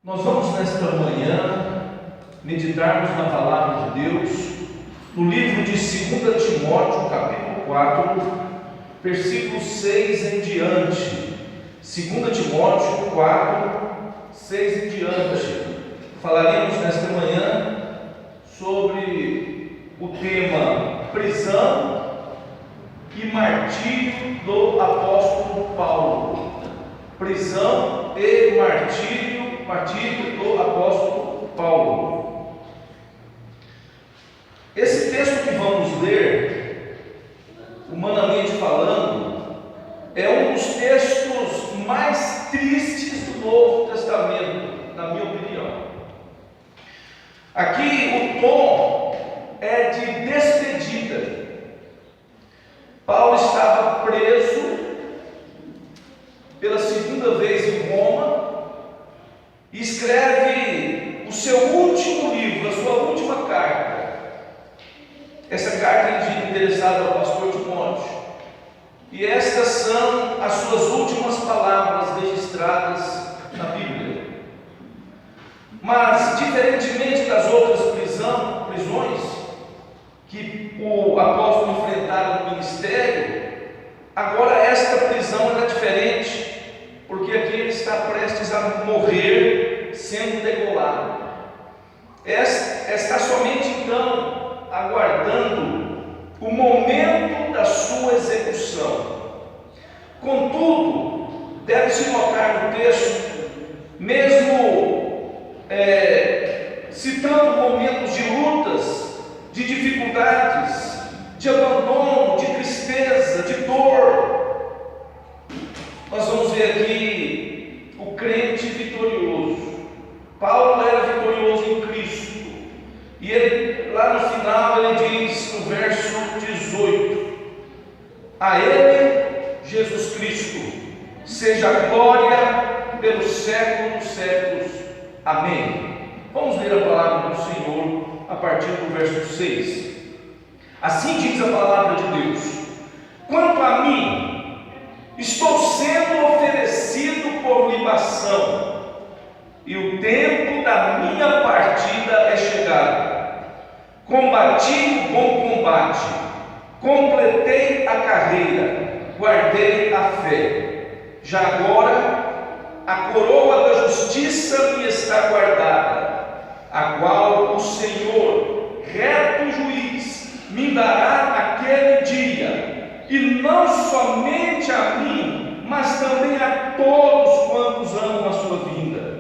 Nós vamos nesta manhã meditarmos na palavra de Deus, no livro de 2 Timóteo, capítulo 4, versículo 6 em diante. 2 Timóteo 4, 6 em diante. Falaremos nesta manhã sobre o tema prisão e martírio do apóstolo Paulo. Prisão e martírio do apóstolo Paulo. Esse texto que vamos ler, humanamente falando, é um dos textos mais tristes do Novo Testamento, na minha opinião. Aqui o tom é de despedida. Paulo estava preso pela segunda vez em Roma e escreve o seu último livro, a sua última carta. Essa carta é endereçada ao pastor Timóteo, e estas são as suas últimas palavras registradas na Bíblia. Mas, diferentemente das outras prisões que o apóstolo enfrentara no ministério, agora esta prisão era diferente, porque aqui ele está prestes a morrer sendo degolado. Está somente então aguardando o momento da sua execução. Contudo, deve-se notar no texto, mesmo citando momentos de lutas, de dificuldades, de abandono, de tristeza, de dor, nós vamos ver aqui o crente vitorioso. Paulo era vitorioso em Cristo, e ele, lá no final, ele diz no verso 18: a ele, Jesus Cristo, seja a glória pelos séculos dos séculos. Amém. Vamos ler a palavra do Senhor a partir do verso 6. Assim diz a palavra de Deus: quanto a mim, estou sendo oferecido por libação, e o tempo da minha partida é chegado. Combati o bom combate, completei a carreira, guardei a fé. Já agora, a coroa da justiça me está guardada, a qual o Senhor, reto juiz, me dará naquele dia, e não somente a mim, mas também a todos quantos amam a sua vinda.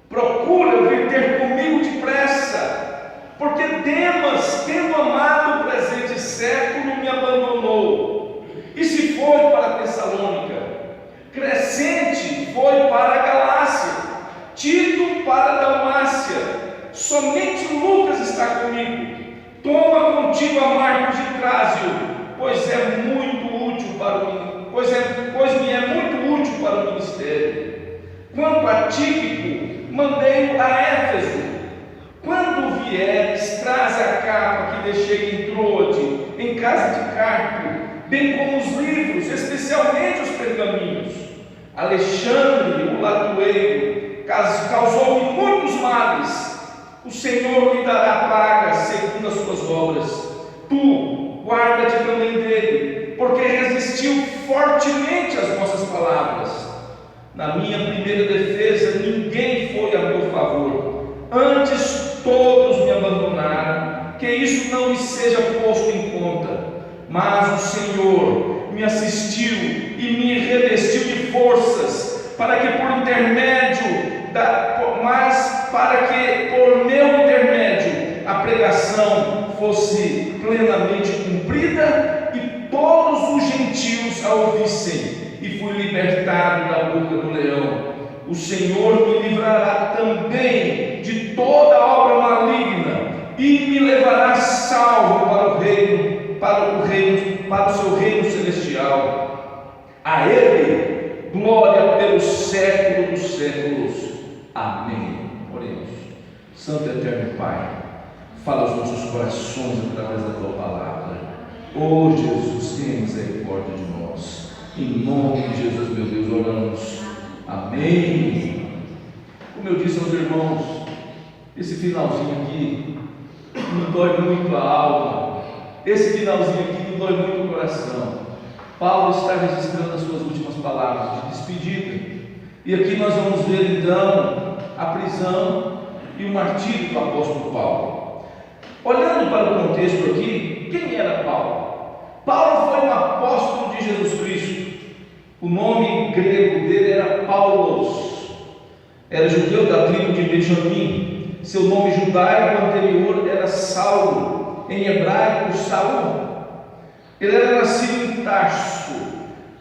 Procura vir ter comigo depressa, porque Demas, tendo amado o presente século, me abandonou, e se foi para Tessalônica. Crescente foi para a Galácia, Tito para a Dalmácia. Somente Lucas está comigo. Toma contigo a Marcos de Trásio, pois me é muito útil para o ministério. Quanto a Tíquico, mandei-o a Éfeso. Quando vieres, traze a capa que deixei em Troade, em casa de Carpo, bem como os livros, especialmente os pergaminhos. Alexandre, o latoeiro, causou-me muitos males. O Senhor lhe dará paga segundo as suas obras. Tu, guarda-te também dele, porque resistiu fortemente às nossas palavras. Na minha primeira defesa, ninguém foi a meu favor. Antes, todos me abandonaram. Que isso não me seja posto em conta. Mas o Senhor me assistiu e me revestiu de forças, para que por meu intermédio a pregação fosse plenamente cumprida e todos os gentios a ouvissem, e fui libertado da boca do leão. O Senhor me livrará também de toda obra maligna e me levará salvo para o seu reino celestial. A Ele glória pelos séculos dos séculos. Amém. Oremos. Santo e eterno Pai, fala aos nossos corações através da Tua palavra. Oh Jesus, tenha misericórdia de nós. Em nome de Jesus, meu Deus, oramos. Amém. Como eu disse, nós Esse finalzinho aqui me dói muito a alma. Esse finalzinho aqui me dói muito o coração. Paulo está registrando as suas últimas palavras de despedida. E aqui nós vamos ver então a prisão e o martírio do apóstolo Paulo. Olhando para o contexto aqui, quem era Paulo? Paulo foi um apóstolo de Jesus Cristo. O nome grego dele era Paulos. Era judeu da tribo de Benjamim. Seu nome judaico anterior era Saulo, em hebraico Saul. Ele era nascido em Tarso,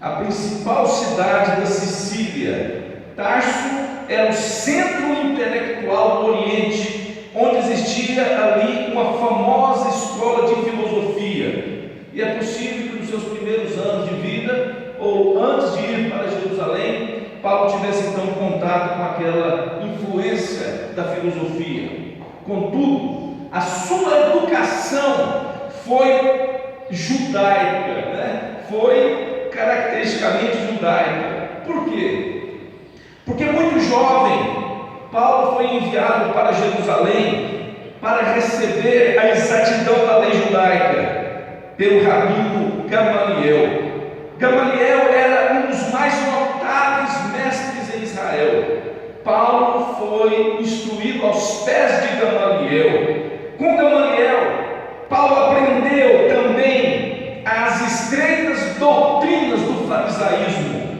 a principal cidade da Sicília. Tarso era o centro intelectual do Oriente, onde existia ali uma famosa escola de filosofia. E é possível que nos seus primeiros anos de vida, ou antes de ir para Jerusalém, Paulo tivesse então contato com aquela influência da filosofia. Contudo, a sua educação foi judaica, foi caracteristicamente judaica. Por quê? Porque muito jovem, Paulo foi enviado para Jerusalém para receber a exatidão da lei judaica pelo rabino Gamaliel. Gamaliel era um dos mais notáveis mestres em Israel. Paulo foi instruído aos pés de Gamaliel. Com Gamaliel, Paulo aprendeu também as estreitas doutrinas do farisaísmo,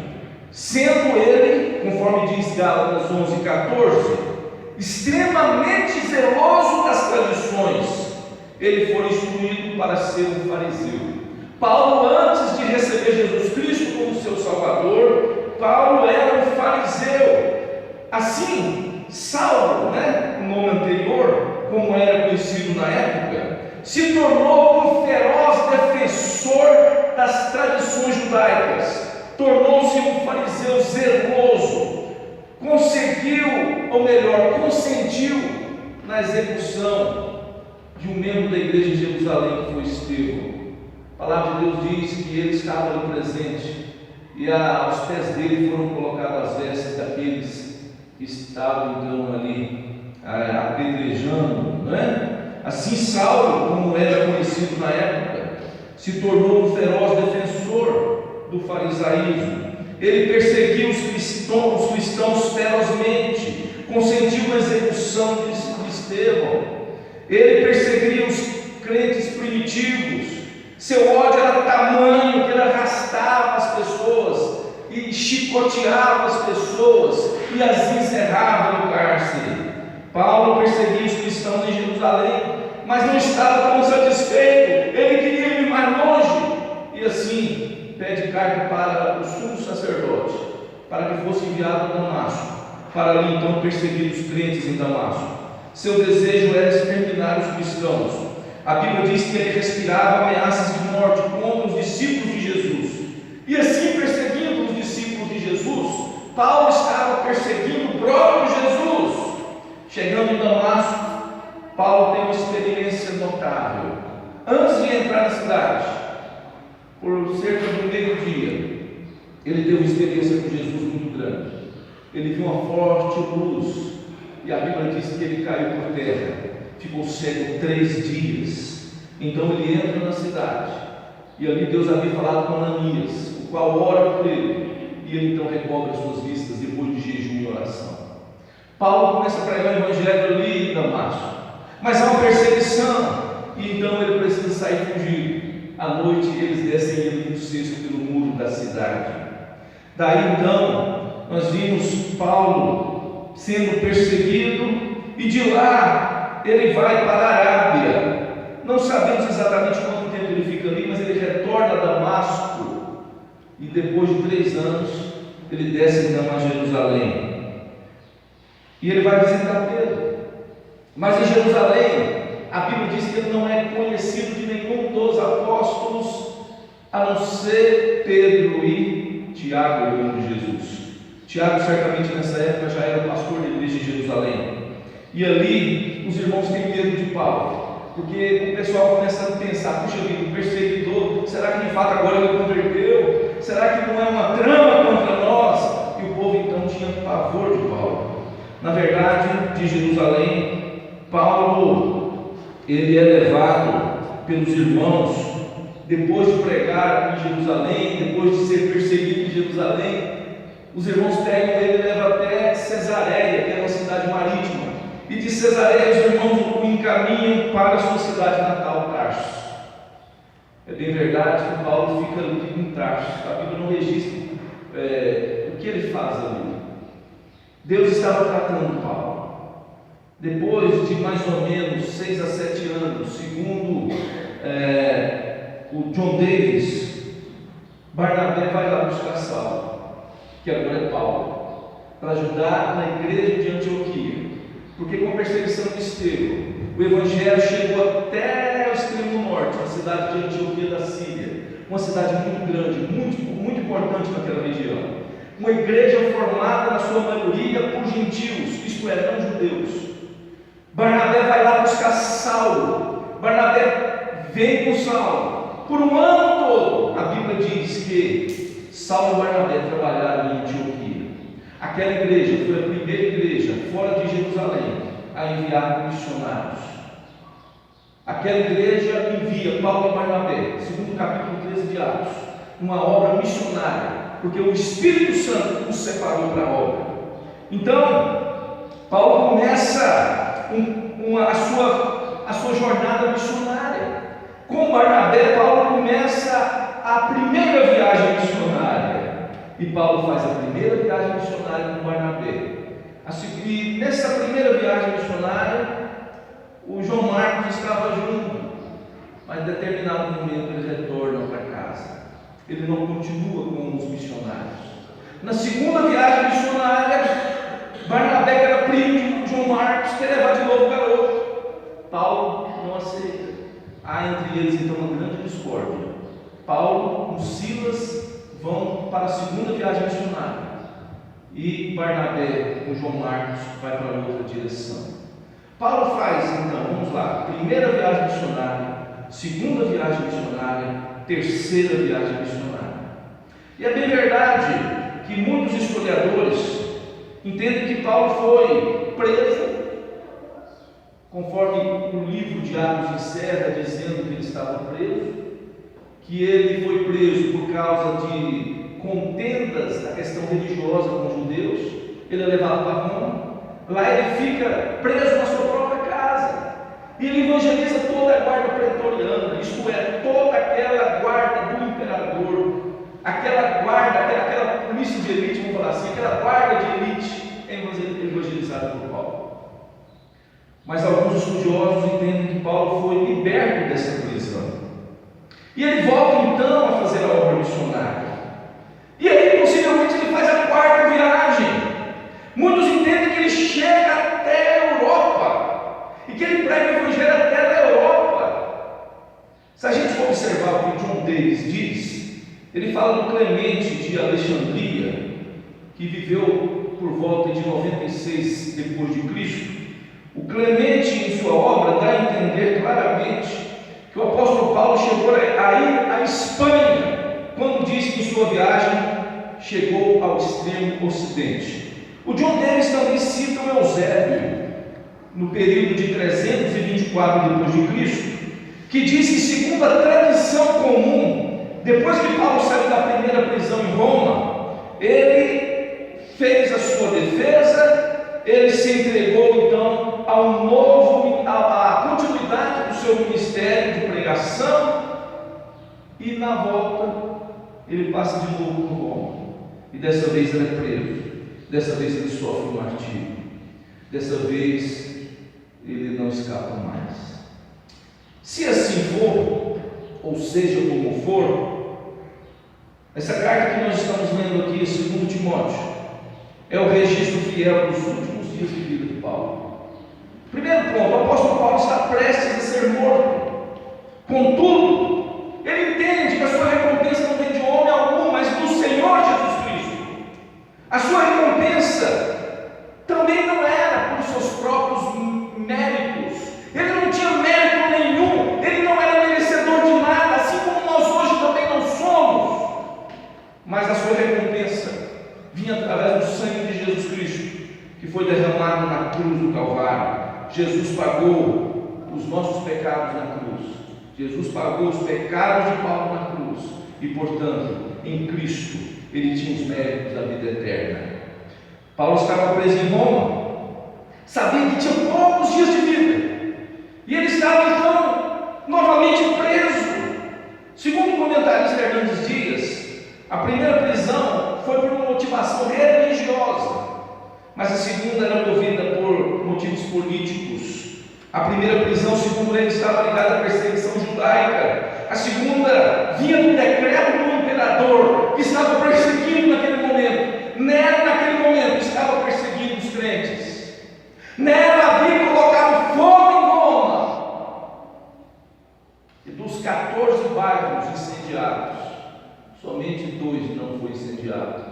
sendo ele, conforme diz Gálatas 11:14, extremamente zeloso das tradições. Ele foi instruído para ser um fariseu. Paulo, antes de receber Jesus Cristo como seu Salvador, Paulo era um fariseu. Assim, Saulo, o nome anterior, como era conhecido na época, se tornou um feroz defensor das tradições judaicas. Tornou-se um fariseu zeloso. Consentiu na execução de um membro da igreja de Jerusalém, que foi Estevão. A palavra de Deus diz que ele estava ali presente, e aos pés dele foram colocadas as vestes daqueles que estavam então ali apedrejando, Assim, Saulo, como era conhecido na época, se tornou um feroz defensor do farisaísmo. Ele perseguiu os cristãos ferozmente, consentiu na execução de Estevão. Ele perseguia os crentes primitivos. Seu ódio era tamanho que ele arrastava as pessoas e chicoteava as pessoas e as encerrava no cárcere. Paulo perseguia os cristãos em Jerusalém, mas não estava tão satisfeito. Ele queria ir mais longe e assim pede carta para o sumo sacerdote, para que fosse enviado a Damasco, para ali então perseguir os crentes em Damasco. Seu desejo era exterminar os cristãos. A Bíblia diz que ele respirava ameaças de morte contra os discípulos de Jesus. E assim, perseguindo os discípulos de Jesus, Paulo estava perseguindo o próprio Jesus. Chegando em Damasco, Paulo tem uma experiência notável. Antes de entrar na cidade, por cerca do meio-dia, ele teve uma experiência com Jesus muito grande. Ele viu uma forte luz, e a Bíblia diz que ele caiu por terra, ficou cego 3 dias. Então ele entra na cidade, e ali Deus havia falado com Ananias, o qual ora por ele, e ele então recobra as suas vistas depois de jejum e oração. Paulo começa a pregar o evangelho ali em Damasco, mas há uma perseguição, e então ele precisa sair fugido. À noite eles descem ele no cesto pelo muro da cidade. Daí então nós vimos Paulo sendo perseguido, e de lá ele vai para a Arábia. Não sabemos exatamente quanto tempo ele fica ali, mas ele retorna a Damasco, e depois de 3 anos ele desce então a Jerusalém, e ele vai visitar Pedro. Mas em Jerusalém, a Bíblia diz que ele não é conhecido de nenhum dos apóstolos, a não ser Pedro e Tiago, irmão de Jesus. Tiago certamente nessa época já era pastor da igreja de Jerusalém, e ali os irmãos têm medo de Paulo, porque o pessoal começa a pensar: puxa vida, o perseguidor, será que de fato agora ele converteu? Será que não é uma trama contra nós? E o povo então tinha pavor de Paulo. Na verdade, de Jerusalém, Paulo, ele é levado pelos irmãos, depois de pregar em Jerusalém, depois de ser perseguido em Jerusalém, os irmãos pegam ele e levam até Cesareia, que é uma cidade marítima, e de Cesareia os irmãos o encaminham para a sua cidade natal, Tarso. É bem verdade que Paulo fica ali em Tarso, a Bíblia não registra o que ele faz ali. Deus estava tratando Paulo. Depois de mais ou menos 6 a 7 anos, segundo o John Davis, Barnabé vai lá buscar Saulo, que agora é Paulo, para ajudar na igreja de Antioquia, porque com a perseguição de Estevão, o evangelho chegou até o extremo norte, a cidade de Antioquia da Síria, uma cidade muito grande, muito importante naquela região, uma igreja formada na sua maioria por gentios, isto é, não judeus. Barnabé vai lá buscar Saulo. Barnabé vem com Saulo. Por um ano todo, a Bíblia diz que Saulo e Barnabé trabalharam em Antioquia. Aquela igreja foi a primeira igreja fora de Jerusalém a enviar missionários. Aquela igreja envia Paulo e Barnabé, segundo o capítulo 13 de Atos, uma obra missionária, porque o Espírito Santo os separou para a obra. Então, Paulo começa a sua jornada missionária. Com Barnabé, Paulo começa a primeira viagem missionária. E Paulo faz a primeira viagem missionária com Barnabé. E nessa primeira viagem missionária, o João Marcos estava junto, mas em determinado momento ele retorna para casa. Ele não continua com os missionários. Na segunda viagem missionária, Barnabé, que era primo de João Marcos, quer levar de novo o garoto. Paulo não aceita. Há entre eles então uma grande discórdia. Paulo com Silas vão para a segunda viagem missionária, e Barnabé com João Marcos vai para outra direção. Paulo faz então, vamos lá, primeira viagem missionária, segunda viagem missionária, terceira viagem missionária. E é bem verdade que muitos historiadores entendem que Paulo foi preso, conforme o livro de Atos encerra dizendo que ele estava preso, que ele foi preso por causa de contendas da questão religiosa com os judeus. Ele é levado para Roma, lá ele fica preso na sua própria casa, e ele evangeliza toda a guarda pretoriana, isto é, toda aquela guarda do imperador, aquela guarda, aquela polícia de elite, vamos falar assim, aquela guarda de elite é evangelizada por Paulo. Mas alguns estudiosos entendem que Paulo foi liberto dessa prisão, e ele volta então a fazer a obra missionária, e aí possivelmente ele faz a quarta viagem. Muitos entendem que ele chega até a Europa, e que ele prega o evangelho até a Europa. Se a gente for observar o que John Davis diz, ele fala do Clemente de Alexandria, que viveu por volta de 96 depois de Cristo. O Clemente, em sua obra, dá a entender claramente que o apóstolo Paulo chegou a ir à Espanha, quando diz que em sua viagem chegou ao extremo ocidente. O John Davis também cita o Eusébio, no período de 324 depois de Cristo, que diz que, segundo a tradição comum, depois que Paulo saiu da primeira prisão em Roma, ele fez a sua defesa, ele se entregou então à continuidade do seu ministério de pregação, e na volta ele passa de novo por Roma, e dessa vez ele é preso, dessa vez ele sofre um martírio, dessa vez ele não escapa mais. Se assim for, ou seja como for, essa carta que nós estamos lendo aqui, 2 Timóteo, é o registro fiel dos últimos dias de vida de Paulo. Primeiro ponto, o apóstolo Paulo está prestes a ser morto. Contudo, ele entende que a sua recompensa não vem de homem algum, mas do Senhor Jesus Cristo. A sua recompensa também não era por seus próprios méritos. Ele não tinha mérito nenhum, ele não era merecedor de nada, assim como nós hoje também não somos. Mas a sua recompensa vinha através do sangue de Jesus Cristo, que foi derramado na cruz do Calvário, Jesus pagou os nossos pecados na cruz. Jesus pagou os pecados de Paulo na cruz. E, portanto, em Cristo, ele tinha os méritos da vida eterna. Paulo estava preso em Roma, sabia que tinha poucos dias de vida, e ele estava então novamente preso. Segundo o comentarista Hernandes Dias, a primeira prisão foi por uma motivação religiosa, mas a segunda era movida por motivos políticos. A primeira prisão, segundo ele, estava ligada à perseguição judaica. A segunda vinha do decreto do imperador, que estava perseguindo naquele momento. Nero, naquele momento, estava perseguindo os crentes. Nero havia colocado fogo em Roma. E dos 14 bairros incendiados, somente 2 não foram incendiados.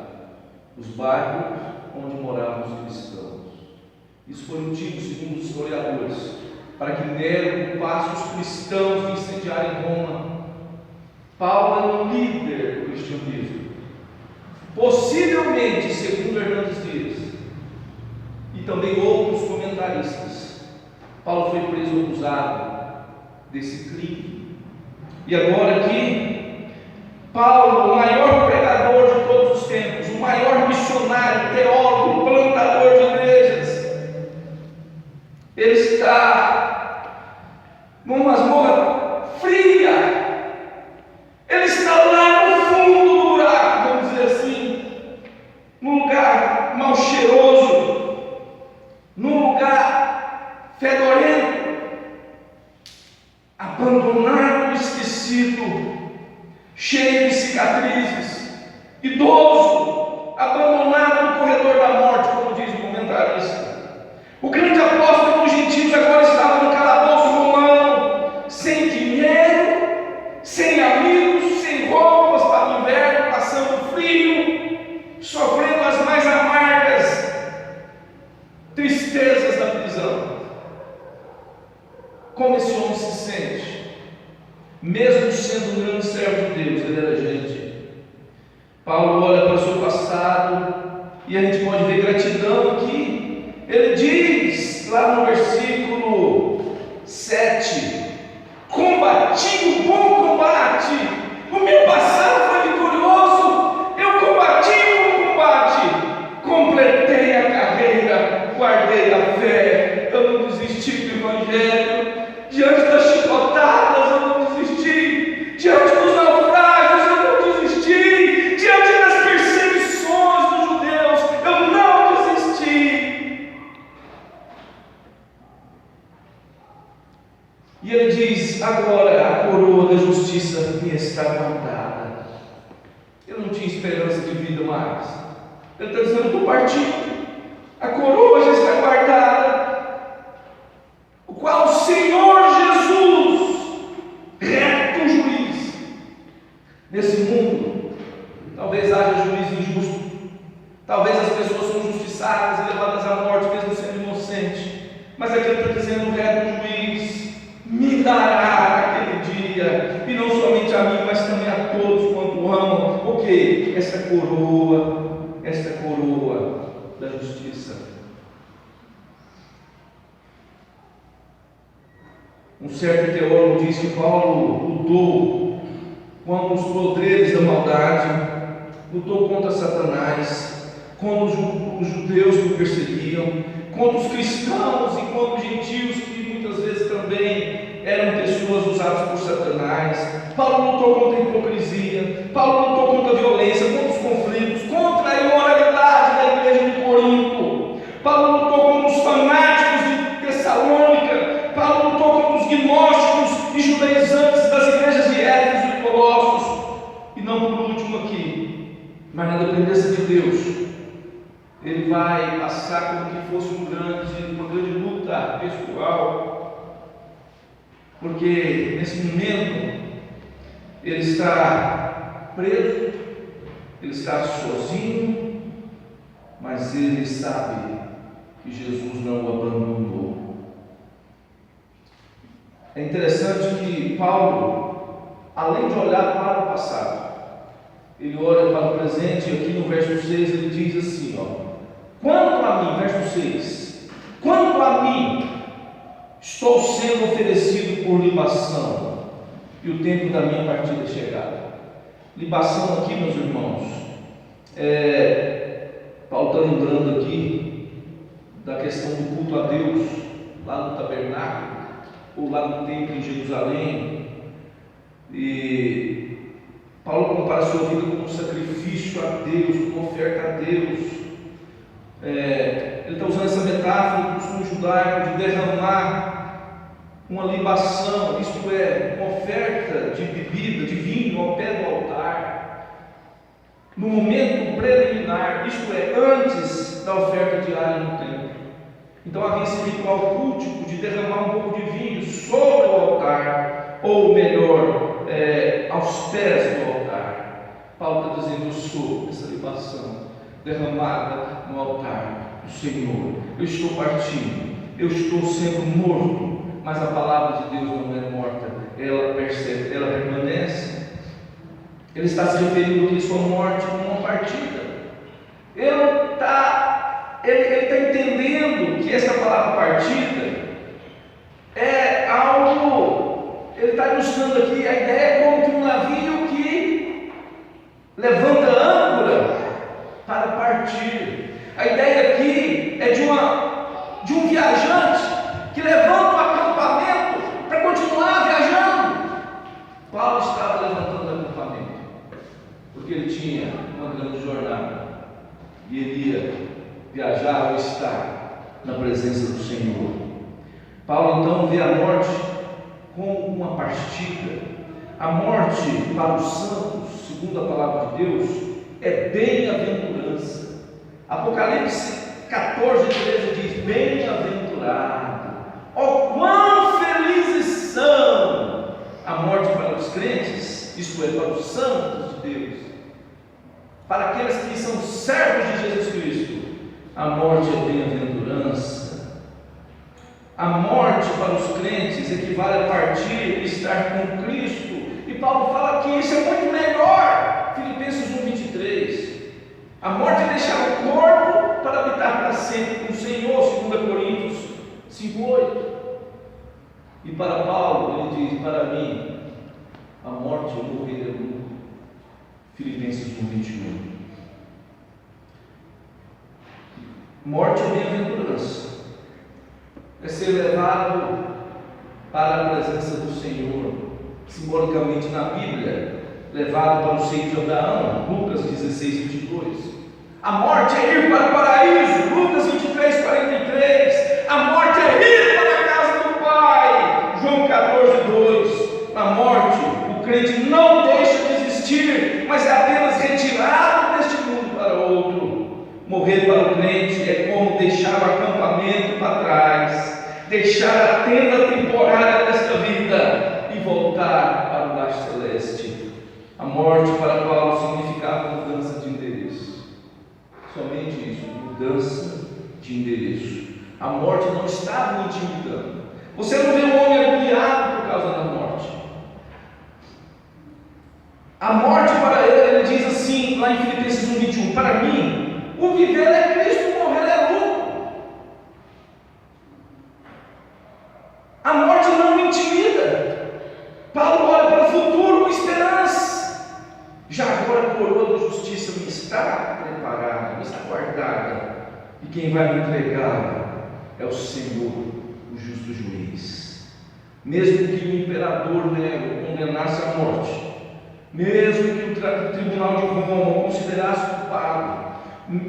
Os bairros onde moravam os cristãos. Isso foi motivo, segundo os historiadores, para que Nero culpasse os cristãos de incendiarem Roma. Paulo era um líder do cristianismo. Possivelmente, segundo Hernandes Dias e também outros comentaristas, Paulo foi preso acusado desse crime. E agora aqui, Paulo, o maior pregador de todos os tempos, o maior missionário, teólogo, plantador de igrejas, ele está numa masmorra fria. Ele está lá no fundo do buraco, vamos dizer assim, num lugar mal cheiroso, num lugar fedorento, abandonado, esquecido, cheio de cicatrizes, idoso, abandonado no corredor da morte, como diz o comentarista. O grande apóstolo dos gentios agora estava no calabouço romano, sem dinheiro, sem amigos, sem roupas para o inverno, passando frio, sofrendo as mais amargas tristezas da prisão. Como esse homem se sente? Mesmo sendo um grande servo de Deus, ele era gente. Paulo olha para o seu passado e a gente pode ver gratidão aqui. Ele diz lá no versículo 7: combati o bom combate, o meu passado foi vitorioso, eu combati o bom combate, completei a carreira, guardei a fé, eu não desisti do Evangelho. Diante das chicotadas eu não desisti, diante dos naufrágios eu não desisti, diante das perseguições dos judeus eu não desisti. E ele diz: agora a coroa da justiça me está guardada. Eu não tinha esperança de vida mais. Ele está dizendo: estou partindo, a coroa já está guardada, o qual o Senhor Jesus, reto juiz. Nesse mundo, talvez haja juiz injusto, talvez as pessoas são injustiçadas e levadas à morte, mesmo sendo inocentes, mas aqui ele está dizendo: o reto juiz me dará aquele dia, e não somente a mim, mas também a todos quanto amam. O que? Esta coroa da justiça. Um certo teólogo diz que Paulo lutou contra os poderes da maldade, lutou contra Satanás, contra os judeus que o perseguiam, contra os cristãos e contra os gentios que muitas vezes também eram pessoas usadas por Satanás. Paulo lutou contra a hipocrisia, Paulo lutou contra a violência, contra os conflitos, contra a imoralidade da igreja de Corinto. Paulo lutou contra os fanáticos de Tessalônica, Paulo lutou contra os gnósticos e judaizantes das igrejas de Éfeso e Colossos. E não por último aqui, mas na dependência de Deus, ele vai passar como que fosse uma grande luta pessoal, porque nesse momento ele está preso, ele está sozinho, mas ele sabe que Jesus não o abandonou. É interessante que Paulo, além de olhar para o passado, ele olha para o presente, e aqui no verso 6 ele diz assim: quanto a mim, verso 6, quanto a mim, estou sendo oferecido por libação, e o tempo da minha partida é chegado. Libação aqui, meus irmãos, Paulo está lembrando aqui da questão do culto a Deus, lá no tabernáculo, ou lá no templo em Jerusalém. E Paulo compara a sua vida como um sacrifício a Deus, como uma oferta a Deus. Ele está usando essa metáfora do costume judaico de derramar uma libação, isto é, uma oferta de bebida, de vinho ao pé do altar, no momento preliminar, isto é, antes da oferta diária no templo. Então havia esse ritual cultico de derramar um pouco de vinho sobre o altar, ou melhor, aos pés do altar. Paulo está dizendo: eu sou essa libação derramada no altar do Senhor. Eu estou partindo, eu estou sendo morto, mas a palavra de Deus não é morta, ela permanece. Ele está se referindo aqui à sua morte como uma partida. Ele está entendendo que essa palavra partida é algo, ele está ilustrando aqui a ideia como que um navio que levanta âncora para partir. A ideia aqui é de um viajante que levanta um acampamento para continuar viajando. Paulo estava levantando o acampamento porque ele tinha uma grande jornada e ele ia viajar ou estar na presença do Senhor. Paulo então vê a morte como uma partida. A morte para os santos, segundo a palavra de Deus, é bem-aventurança. Apocalipse 14:13 diz: bem-aventurado, ó quão felizes são. A morte para os crentes, isto é, para os santos de Deus, para aqueles que são servos de Jesus Cristo, a morte é bem-aventurança. A morte para os crentes equivale a partir e estar com Cristo, e Paulo fala que isso é muito melhor. Filipenses 1:23. A morte é deixar o corpo para habitar para sempre com o Senhor, 2 Coríntios 5:8. E para Paulo, ele diz: para mim, a morte é morrer é lucro. Filipenses 1:21. Morte é bem-aventurança, é ser levado para a presença do Senhor, simbolicamente na Bíblia, levado para o seio de Abraão, Lucas 16:22. A morte é ir para o paraíso, Lucas 23:43. A morte é ir para a casa do Pai, João 14:2. Na morte, o crente não deixa de existir, mas é apenas retirado deste mundo para outro. Morrer para o crente é como deixar o acampamento para trás, deixar a tenda temporária desta vida e voltar para o lar celeste. A morte para Paulo significava mudança de endereço. Somente isso, mudança de endereço. A morte não estava o intimidando. Você não vê um homem agoniado por causa da morte. A morte para ele diz assim, lá em Filipenses 1:21, para mim, o viver é Cristo, o morrer é lucro. A morte não me intimida. Paulo olha para o futuro com esperança. Já agora a coroa da justiça me está preparada, me está guardada. E quem vai me entregar é o Senhor, o justo juiz. Mesmo que o imperador Nero condenasse a morte, mesmo que o tribunal de Roma o considerasse culpado,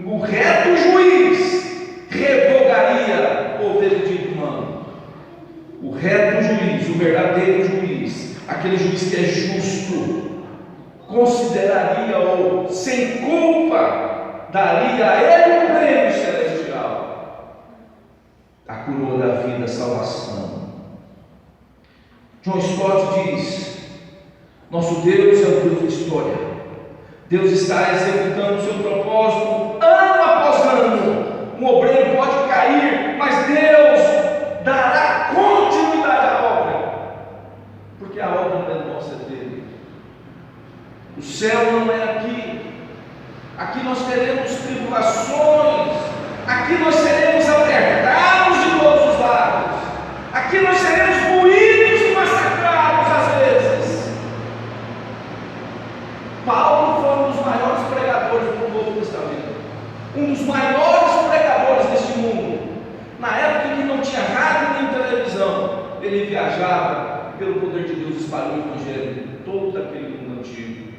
o reto juiz revogaria o veredito humano. O reto juiz, o verdadeiro juiz, aquele juiz que é justo, consideraria-o sem culpa, daria a ele um prêmio celestial, a coroa da vida, a salvação. John Stott diz: nosso Deus é o Deus da história. Deus está executando o seu propósito ano após ano. Um obreiro pode cair, mas Deus dará continuidade à obra, porque a obra não é nossa, é dele. O céu não é aqui. Aqui nós teremos tribulações, aqui nós seremos apertados de todos os lados, aqui nós um dos maiores pregadores deste mundo. Na época em que não tinha rádio nem televisão, ele viajava pelo poder de Deus, espalhou o evangelho em todo aquele mundo antigo.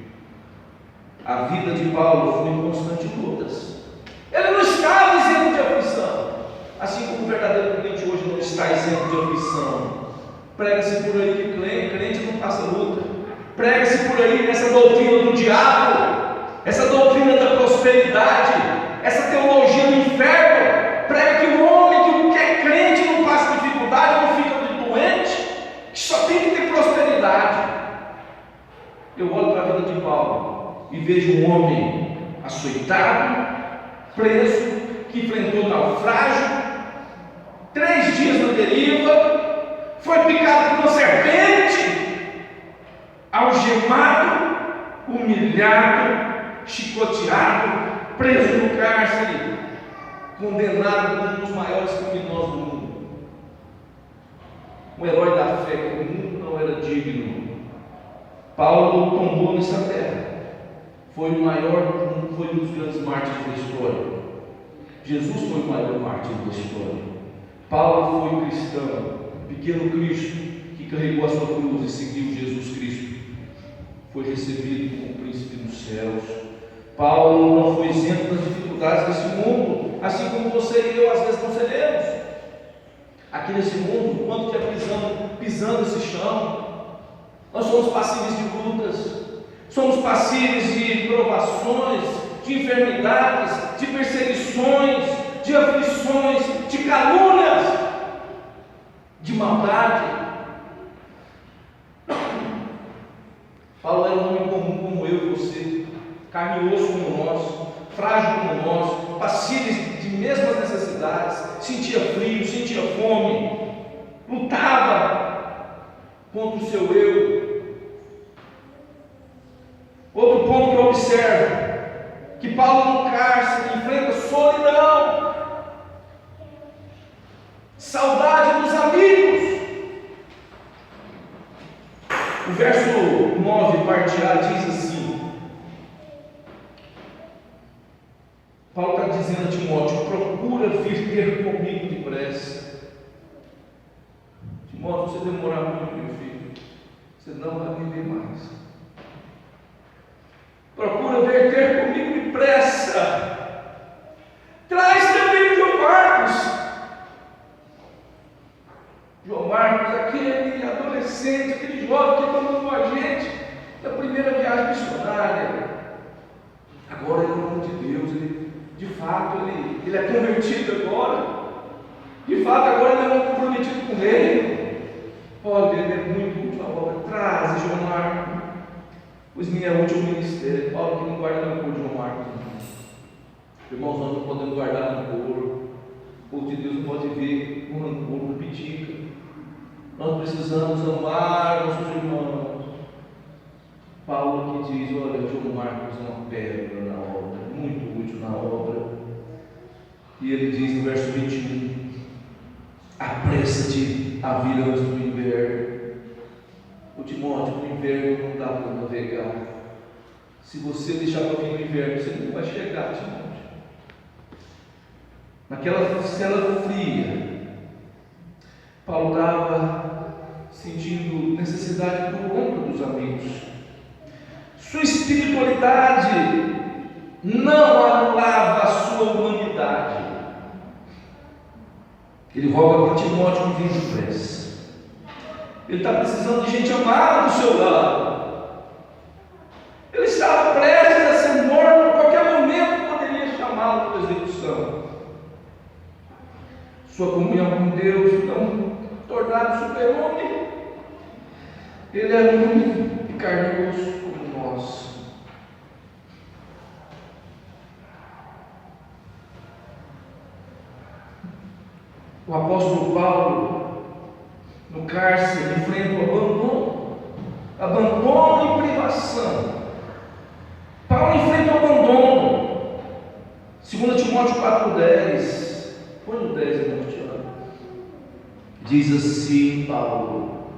A vida de Paulo foi em constante lutas. Ele não estava isento de aflição, assim como o verdadeiro crente hoje não está isento de aflição. Prega-se por aí que crente não passa luta. Prega-se por aí nessa doutrina do diabo, essa doutrina da prosperidade, essa teologia do inferno. Prega que o homem que é crente não passa dificuldade, não fica doente, que só tem que ter prosperidade. Eu olho para a vida de Paulo e vejo um homem açoitado, preso, que enfrentou naufrágio, 3 dias na deriva, foi picado por uma serpente, algemado, humilhado, chicoteado, preso no cárcere, condenado como um dos maiores criminosos do mundo. Um herói da fé que o mundo não era digno. Paulo tombou nessa terra. Foi um dos grandes mártires da história. Jesus foi o maior mártir da história. Paulo foi cristão, pequeno Cristo, que carregou a sua cruz e seguiu Jesus Cristo. Foi recebido como príncipe dos céus. Paulo não foi isento das dificuldades desse mundo, assim como você e eu às vezes não seremos. Aqui nesse mundo, quanto que é pisando esse chão, nós somos passíveis de lutas, somos passíveis de provações, de enfermidades, de perseguições, de aflições, de calúnias, de maldade. Paulo era um homem comum como eu e você, carne e osso como nós, frágil como nós, passíveis de mesmas necessidades, sentia frio, sentia fome, lutava contra o seu eu. Outro ponto que eu observo, que Paulo no cárcere enfrenta solidão, saudade dos amigos. O verso 9, parte A, diz assim: Paulo está dizendo a Timóteo: procura vir ter comigo depressa. Timóteo, você demorar muito, meu filho, você não vai viver mais. Procura vir ter comigo depressa. Traz também o João Marcos. João Marcos, aquele adolescente, aquele jovem que tomou com a gente da primeira viagem missionária. Agora ele é o nome de Deus, de fato ele é convertido agora. De fato agora ele é um comprometido com o reino. Olha, ele é muito útil à obra. Traz João Marcos. Pois minha é útil ministério. Paulo que não guarda rancor de João Marcos. Irmãos, nós não podemos guardar rancor. O povo de Deus não pode ver um rancor, um pitica. Nós precisamos amar nossos irmãos. Paulo que diz: olha, João Marcos é uma pedra na obra, muito útil na obra. E ele diz no verso 21: apressa-te a vir antes do inverno. O Timóteo, no inverno não dá para navegar. Se você deixar para vir no inverno, você não vai chegar, Timóteo. Naquela cela fria, Paulo estava sentindo necessidade do ombro dos amigos. Sua espiritualidade não anulava a sua humanidade. Ele roga para Timóteo que venha depressa. Ele está precisando de gente amada do seu lado. Ele estava prestes a ser morto, a qualquer momento poderia chamá-lo para execução. Sua comunhão com Deus não tornado super-homem. Ele era um homem de carne e osso como nós. O apóstolo Paulo, no cárcere, enfrenta o abandono e privação. Paulo enfrenta o abandono. 2 Timóteo 4,10. Põe o 10, irmão Tiago. Diz assim Paulo: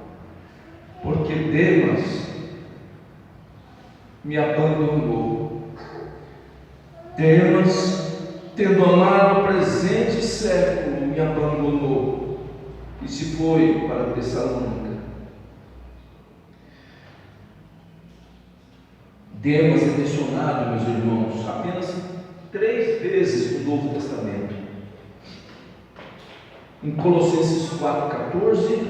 porque Demas me abandonou. Demas tendo amado o presente século, me abandonou e se foi para Tessalônica. Demas é mencionado, meus irmãos, apenas 3 vezes no Novo Testamento. Em Colossenses 4,14,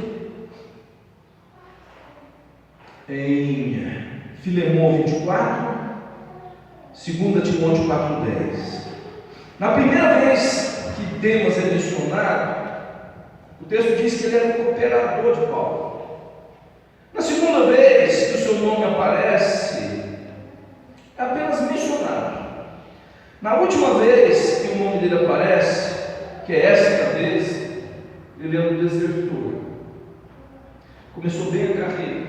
em Filemão 24, 2 Timóteo 4,10. Na primeira vez que Demas é mencionado, o texto diz que ele era um cooperador de Paulo. Na segunda vez que o seu nome aparece, é apenas mencionado. Na última vez que o nome dele aparece, que é esta vez, ele é um desertor. Começou bem a carreira,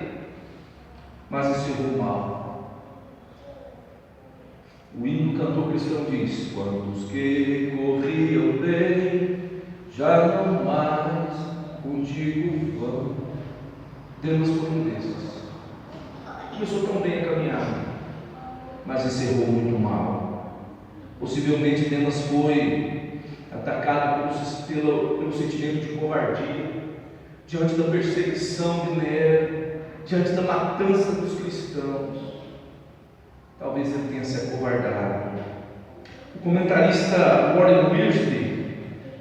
mas encerrou mal. O hino do cantor cristão diz: quantos que corriam bem, já não mais contigo vão. Demas foi um desses. Começou tão bem a caminhada, mas encerrou muito mal. Possivelmente Demas foi atacado pelo sentimento de covardia, diante da perseguição de Nero, diante da matança dos cristãos. Talvez ele tenha se acovardado. O comentarista Warren Wiersbe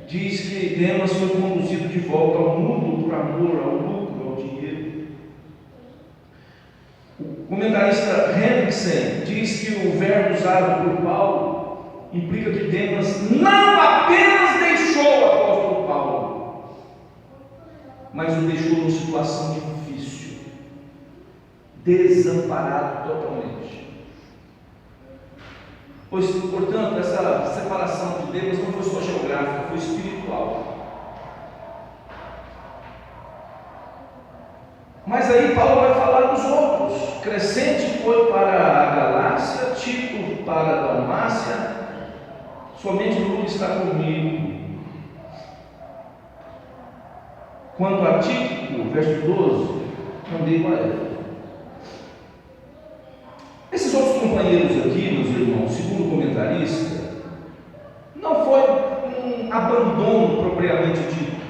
diz que Demas foi conduzido de volta ao mundo por amor ao lucro, ao dinheiro. O comentarista Henriksen diz que o verbo usado por Paulo implica que Demas não apenas deixou o apóstolo Paulo, mas o deixou numa situação difícil, desamparado totalmente. Pois, portanto, essa separação de Demas não foi só geográfica, foi espiritual. Mas aí Paulo vai falar dos outros. Crescente foi para a Galácia, Tito para a Dalmácia, somente Lucas está comigo. Quanto a Tito, verso 12, mandei para ele. Esses outros companheiros aqui, meus irmãos, segundo o comentarista, não foi um abandono propriamente dito.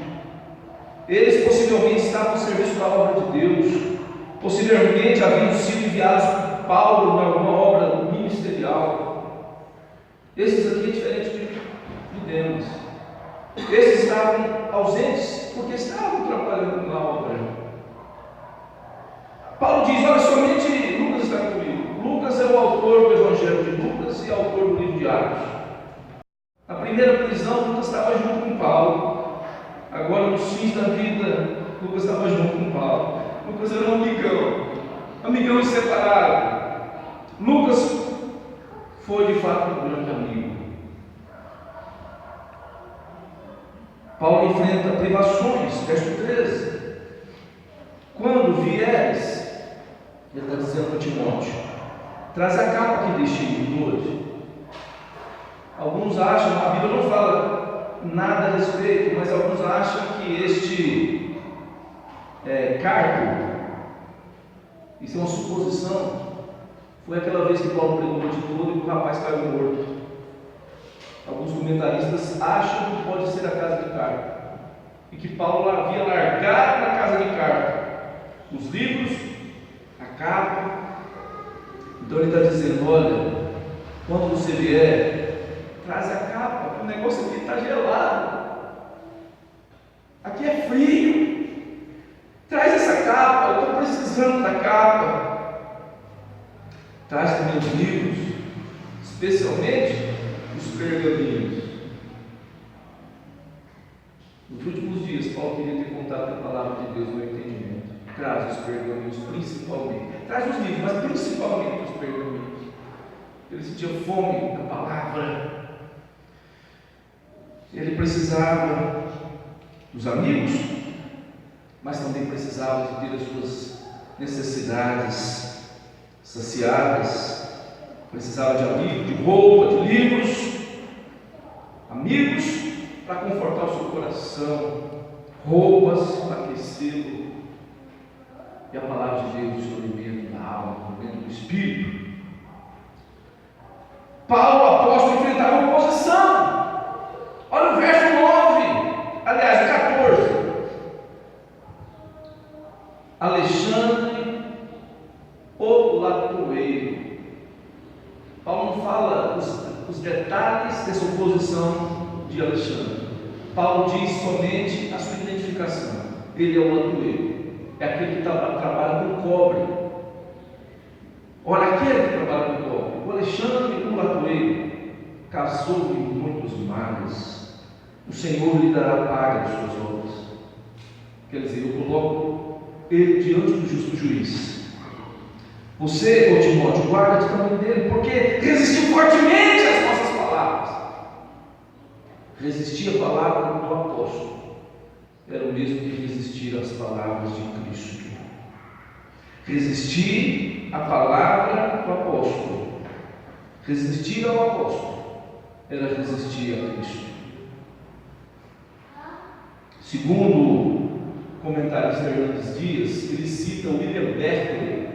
Eles possivelmente estavam ao serviço da obra de Deus, possivelmente haviam sido enviados por Paulo em alguma obra ministerial. Esses aqui é diferente de Demas. Esses estavam ausentes porque estavam trabalhando na obra. Paulo diz: olha, somente Lucas está comigo. Lucas é o autor do Evangelho de Lucas e autor do livro de Atos. Na primeira prisão, Lucas estava junto com Paulo. Agora, nos fins da vida, Lucas estava junto com Paulo. Lucas era um amigão inseparável. Lucas foi de fato um grande amigo. Paulo enfrenta privações, verso 13. Quando vieres, ele está dizendo para Timóteo, traz a capa que deixei hoje. Alguns acham, a Bíblia não fala nada a respeito, mas alguns acham que este cargo, isso é uma suposição, foi aquela vez que Paulo pregou de todo e o rapaz caiu morto. Alguns comentaristas acham que pode ser a casa de Carpo, e que Paulo havia largado na casa de Carpo os livros, a capa. Então ele está dizendo: olha, quando você vier, traz a capa, porque o negócio aqui está gelado, aqui é frio, traz essa capa, eu estou precisando da capa. Traz também os livros, especialmente os pergaminhos. Nos últimos dias, Paulo queria ter contato com a palavra de Deus no entendimento. Traz os pergaminhos, principalmente. Traz os livros, mas principalmente os pergaminhos. Ele sentia fome da palavra. Ele precisava dos amigos, mas também precisava de ter as suas necessidades saciadas. Precisava de amigos, de roupa, de livros, amigos para confortar o seu coração, roupas para aquecê-lo, e a palavra de Deus, o alimento da alma, o alimento do espírito. Paulo, apóstolo, enfrentava oposição. Olha o verso 9, aliás, 14. Alexandre, o latoeiro. Paulo não fala os detalhes dessa oposição de Alexandre. Paulo diz somente a sua identificação. Ele é o latoeiro, é aquele que trabalha com cobre. Olha, aquele que trabalha com cobre. O Alexandre, o latoeiro, casou em muitos males. O Senhor lhe dará paga de suas obras. Quer dizer, eu coloco ele diante do justo juiz. Você, ô Timóteo, guarda-te também dele, porque resistiu fortemente às nossas palavras. Resistir à palavra do apóstolo era o mesmo que resistir às palavras de Cristo. Resistir à palavra do apóstolo, resistir ao apóstolo, era resistir a Cristo. Segundo o comentarista Hernandes Dias, ele cita William Berkeley.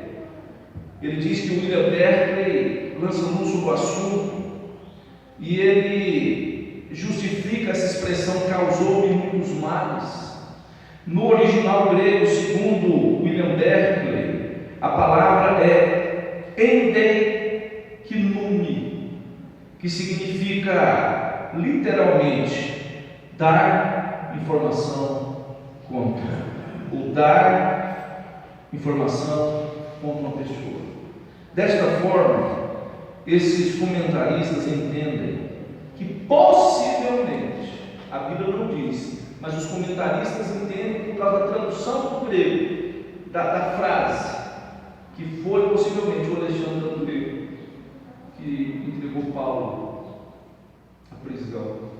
Ele diz que o William Berkeley lança luz sobre o assunto e ele justifica essa expressão causou-me muitos males. No original grego, segundo William Berkeley, a palavra é endeikinumi, que significa literalmente dar informação contra, ou dar informação contra uma pessoa. Desta forma, esses comentaristas entendem que possivelmente, a Bíblia não diz, mas os comentaristas entendem por causa da tradução do grego, da frase, que foi possivelmente o Alexandre do grego que entregou Paulo à prisão.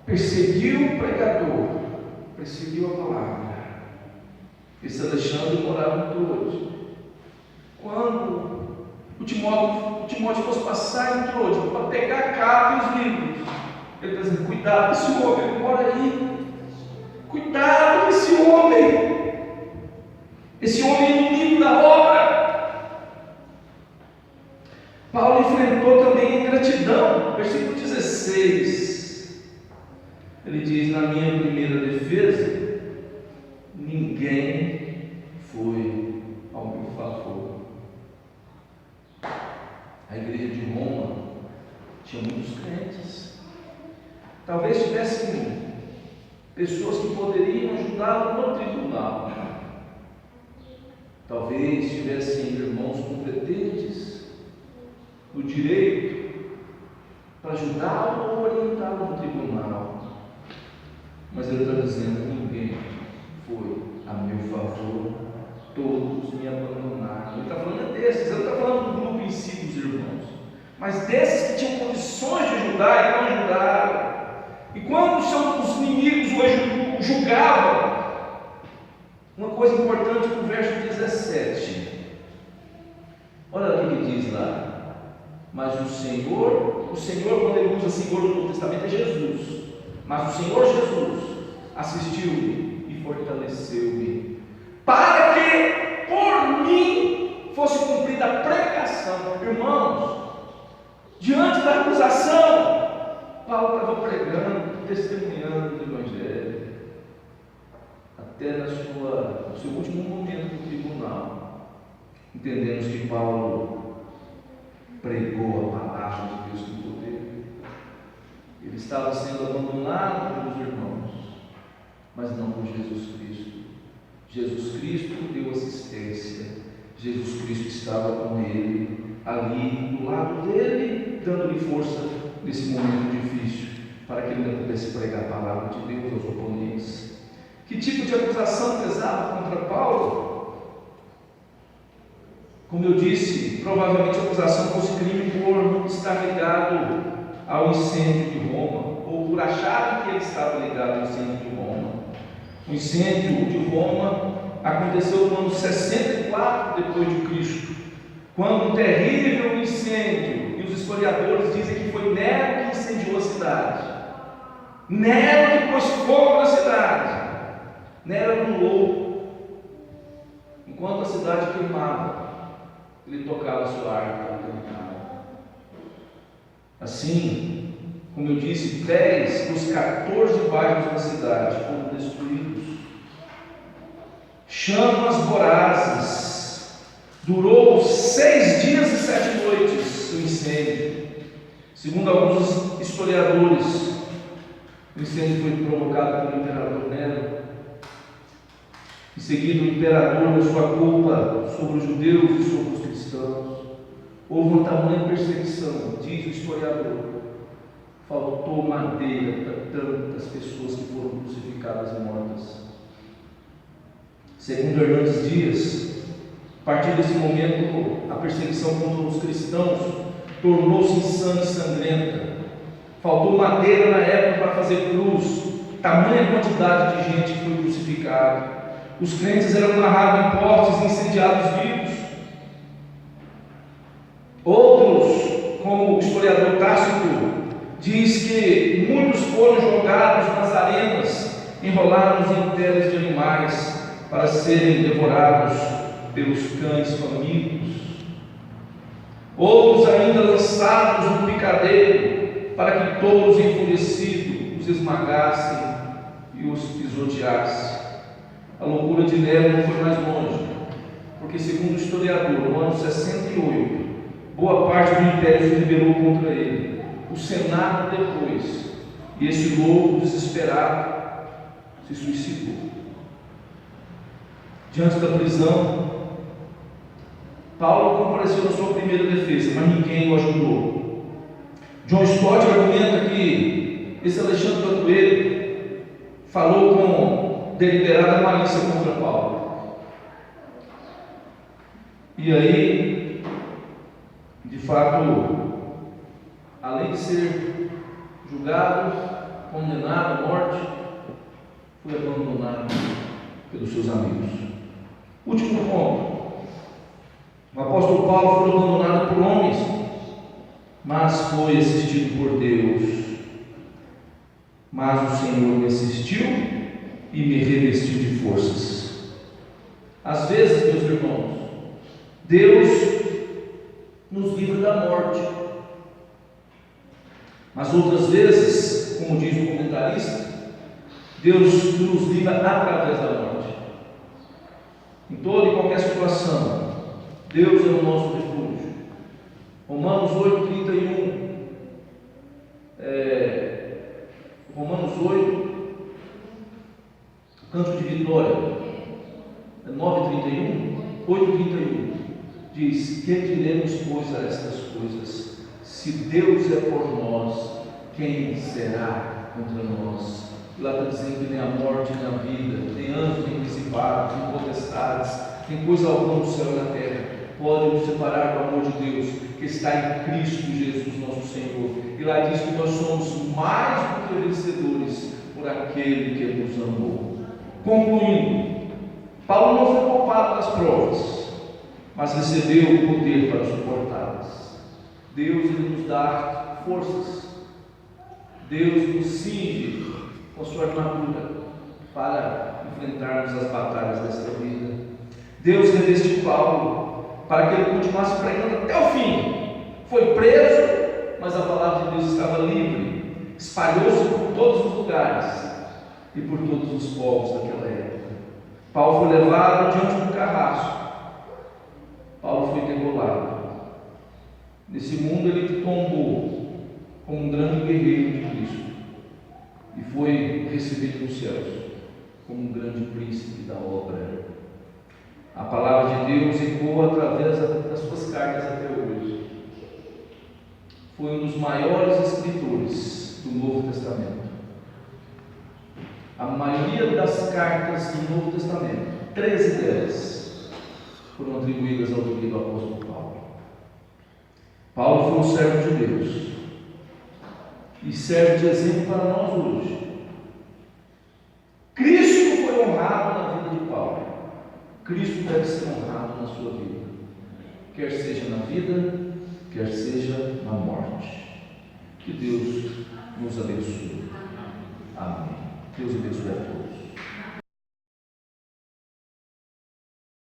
Perseguiu o pregador, perseguiu a palavra. Esse Alexandre morava em Troade. Quando o Timóteo fosse passar em Troade para pegar a capa e os livros, ele está dizendo: cuidado desse homem, ele mora aí. Cuidado desse homem. Esse homem é inimigo da obra. Paulo enfrentou também a ingratidão. Versículo 16. Ele diz: na minha primeira defesa, ninguém foi ao meu favor. A igreja de Roma tinha muitos crentes. Talvez tivessem pessoas que poderiam ajudá-lo no tribunal. Talvez tivessem irmãos competentes no direito para ajudá-lo ou orientá-lo no tribunal. Mas ele está dizendo: ninguém foi a meu favor, todos me abandonaram. Ele está falando desses, ele está falando do grupo em si dos irmãos, mas desses que tinham condições de ajudar e não ajudaram. E quando os inimigos o julgavam, uma coisa importante no verso 17, olha o que ele diz lá: mas o Senhor, quando ele usa Senhor no Novo Testamento, é Jesus, mas o Senhor Jesus assistiu-me e fortaleceu-me, para que por mim fosse cumprida a pregação. Irmãos, diante da acusação, Paulo estava pregando, testemunhando o Evangelho, até no seu último momento no tribunal. Entendemos que Paulo pregou a palavra de Deus com poder. Ele estava sendo abandonado pelos irmãos, mas não por Jesus Cristo. Jesus Cristo deu assistência. Jesus Cristo estava com ele, ali do lado dele, dando-lhe força nesse momento difícil, para que ele não pudesse pregar a palavra de Deus aos oponentes. Que tipo de acusação pesava contra Paulo? Como eu disse, provavelmente a acusação fosse crime por estar ligado ao incêndio de Roma, ou por achar que ele estava ligado ao incêndio de Roma. O incêndio de Roma aconteceu no ano 64 depois de Cristo, quando um terrível incêndio, e os historiadores dizem que foi Nero que incendiou a cidade. Nero que pôs fogo na cidade. Nero era um louco. Enquanto a cidade queimava, ele tocava a sua harpa e cantava. Assim, como eu disse, 10 dos 14 bairros da cidade foram destruídos. Chamas vorazes, durou 6 dias e 7 noites o incêndio. Segundo alguns historiadores, o incêndio foi provocado pelo imperador Nero. Em seguida, o imperador deu sua culpa sobre os judeus e sobre os cristãos. Houve uma tamanha perseguição, diz o historiador. Faltou madeira para tantas pessoas que foram crucificadas e mortas. Segundo Hernandes Dias, a partir desse momento, a perseguição contra os cristãos tornou-se insana e sangrenta. Faltou madeira na época para fazer cruz, tamanha quantidade de gente que foi crucificada. Os crentes eram amarrados em postes e incendiados vivos. Outros, como o historiador Tácito, diz que muitos foram jogados nas arenas, enrolados em peles de animais, para serem devorados pelos cães famintos. Outros ainda lançados no picadeiro, para que todos enfurecidos os esmagassem e os pisoteassem. A loucura de Nero não foi mais longe, porque segundo o historiador, no ano 68, boa parte do império se rebelou contra ele. O Senado depois, e esse louco desesperado se suicidou. Diante da prisão, Paulo compareceu na sua primeira defesa, mas ninguém o ajudou. John Stott argumenta que esse Alexandre Batueiro falou com deliberada malícia contra Paulo. E aí, de fato, além de ser julgado, condenado à morte, foi abandonado pelos seus amigos. Último ponto. O apóstolo Paulo foi abandonado por homens, mas foi assistido por Deus. Mas o Senhor me assistiu e me revestiu de forças. Às vezes, meus irmãos, Deus nos livra da morte, mas outras vezes, como diz o comentarista, Deus nos livra através da morte. Em toda e qualquer situação, Deus é o nosso refúgio. Romanos 8:31. Romanos 8, canto de vitória, 9:31, 8:31, diz: que diremos, pois, a estas coisas? Se Deus é por nós, quem será contra nós? Lá está dizendo que nem a morte, nem a vida, nem anjos, nem principados, nem potestades, nem coisa alguma no céu e na terra pode nos separar do amor de Deus que está em Cristo Jesus nosso Senhor. E lá diz que nós somos mais do que vencedores por aquele que nos amou. Concluindo, Paulo não foi poupado das provas, mas recebeu o poder para suportá-las. Deus ele nos dá forças. Deus nos cinge com sua armadura para enfrentarmos as batalhas desta vida. Deus revestiu Paulo para que ele continuasse pregando até o fim. Foi preso, mas a palavra de Deus estava livre, espalhou-se por todos os lugares e por todos os povos daquela época. Paulo foi levado diante do carrasco. Paulo foi degolado. Nesse mundo ele tombou como um grande guerreiro de Cristo e foi recebido nos céus como um grande príncipe da obra. A palavra de Deus ecoa através das suas cartas até hoje. Foi um dos maiores escritores do Novo Testamento. A maioria das cartas do Novo Testamento, 13 delas, foram atribuídas ao autoria do apóstolo Paulo. Paulo foi um servo de Deus e serve de exemplo para nós hoje. Cristo foi honrado na vida de Paulo. Cristo deve ser honrado na sua vida, quer seja na vida, quer seja na morte. Que Deus nos abençoe. Amém. Deus abençoe a todos.